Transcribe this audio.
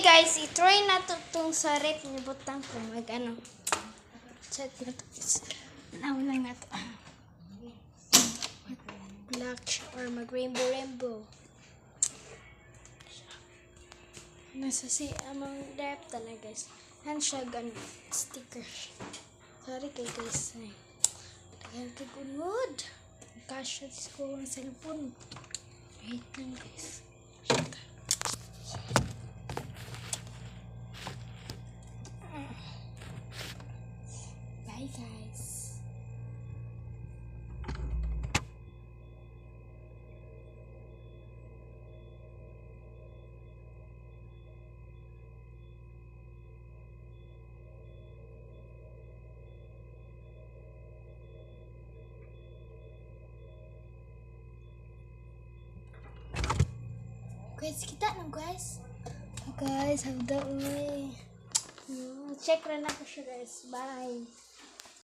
Okay guys, i-try na to itong sa rep ni butang kung mag-ano. Check na to guys. Naulang na to. Black or mag-rainbow. Nasa si among rep talaga guys. Yan siya sticker. Sorry kay guys. Tagal kay gunod. Kasya ko ang cellphone. Wait lang guys. Bye guys. Guys, kita na guys. Guys, have the way. Check na ko siya guys. Bye.